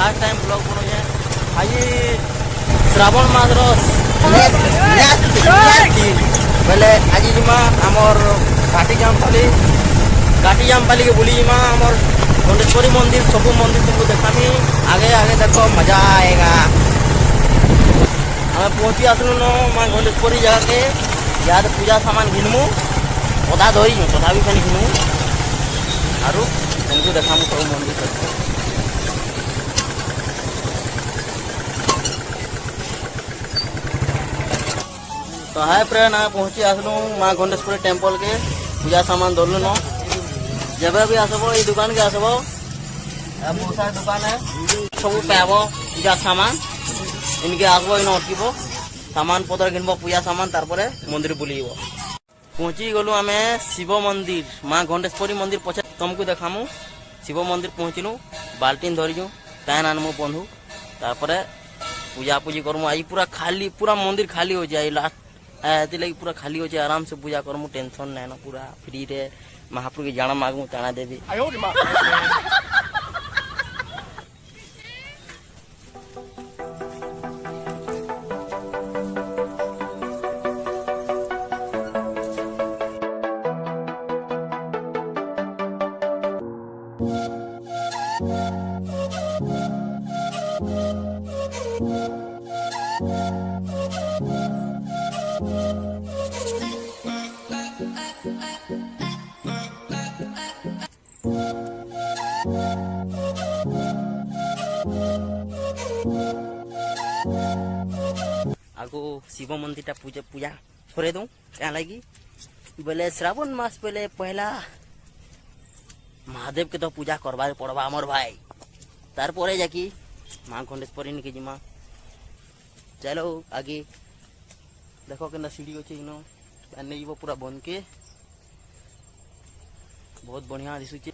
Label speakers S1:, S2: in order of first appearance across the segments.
S1: Fast time blog बनुचे आज श्रावण मास बेले आज जिमा आमर घाटी जामपाली के बुली जिमा आमर घंटेश्वरी मंदिर सब मंदिर तुमको देखामी आगे आगे देखो मजा आएगा। हमें पहुँची आसलु न माँ घंटेश्वरी जगह के यहाँ पूजा सामान घिनमु पौधा धरी पौधा भी खानी घिनमु आरु तुमको देखामु सब मंदिर तो हाय फ्रेंड आए पहुँची आसलु माँ घंटेश्वरी टेम्पल के पूजा सामान धरलु न जब भी आसब ये दुकान के आसब बहुत सारे दुकान है सब पाब पूजा सामान इनके आसब इन अटक सामान पतर घिनब पूजा सामान तारपरे मंदिर बुल पहुँची गलु आम शिव मंदिर माँ घंटेश्वरी मंदिर पछे तुमको देखामु शिव मंदिर पहुँचलु बाल्टीन धरिजु पैन आनमु बंधु तारपरे पूजा पूजी करमु आज पूरा खाली पूरा मंदिर खाली हो जाए लास्ट लगी पूरा खाली हो जाए आराम से पूजा करमु टेंशन नहीं ना पूरा फ्री रे महाप्रभु के जाना मांगू ताना देवी आगो शिव मंदिर टा पूजा छोड़े दूं क्या लगी बोले श्रावण मास पहले पहला महादेव के तो पूजा करवा पड़वा आमर भाई तार परे जाकि माँ घंटेश्वरी के जिमा चलो आगे देखो के सीढ़ी अच्छे इन नहीं पूरा बन के बहुत बढ़िया दिशुचे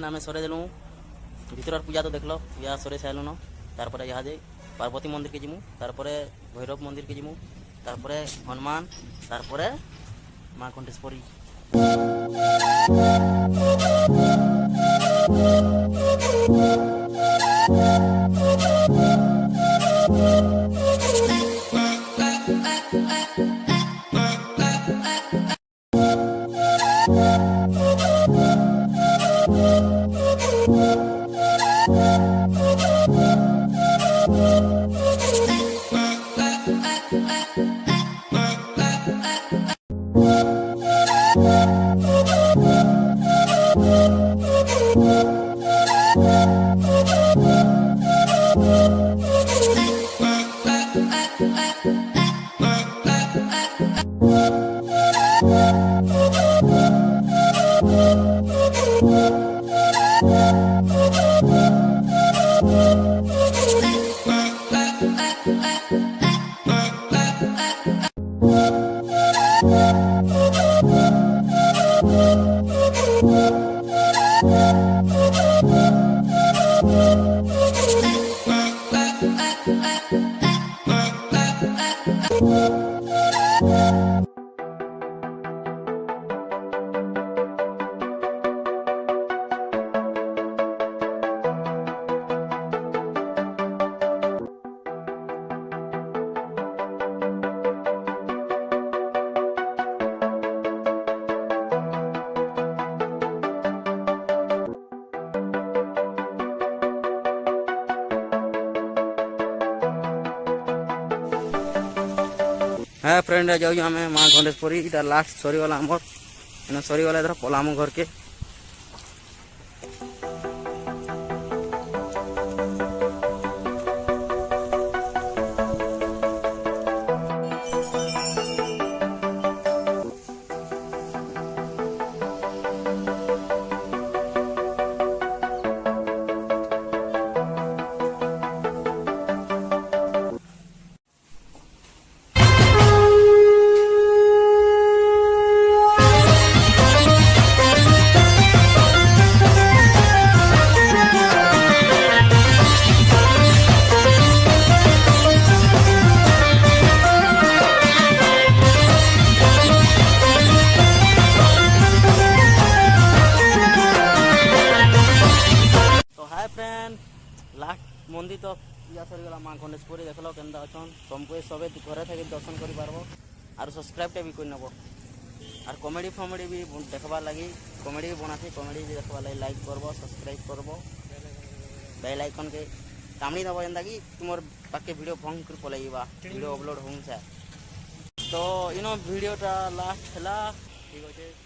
S1: आम सरे देलु भर पूजा तो देख लो पूजा सरे साइलु न तार यहाँ दे पार्वती मंदिर के जिमु तार भैरव मंदिर के जिमु तार हनुमान तार माँ घंटेश्वरी है फ्रेंड जाऊ आम माँ घंटेश्वरी इटा लास्ट सरीगला आमर एने सरीगला एथर पलाम घर के लास्ट मंदिर तो या सरीगला माँ घंटेश्वरी देखल के अच्छन तुमको सबे घरे थे दर्शन कर पार्ब और सब्सक्राइब भी कर नब और कॉमेडी फमेडी भी देखबार लगी कॉमेडी भी बनाती कॉमेडी भी देखबार लगी लाइक करब सब्सक्राइब करब बेल आइकन के कामड़ी दब जेनता कि तुम पाके वीडियो भंग कर पलैबा वीडियो अपलोड हो तो इन वीडियोटा लास्ट है ठीक अच्छे।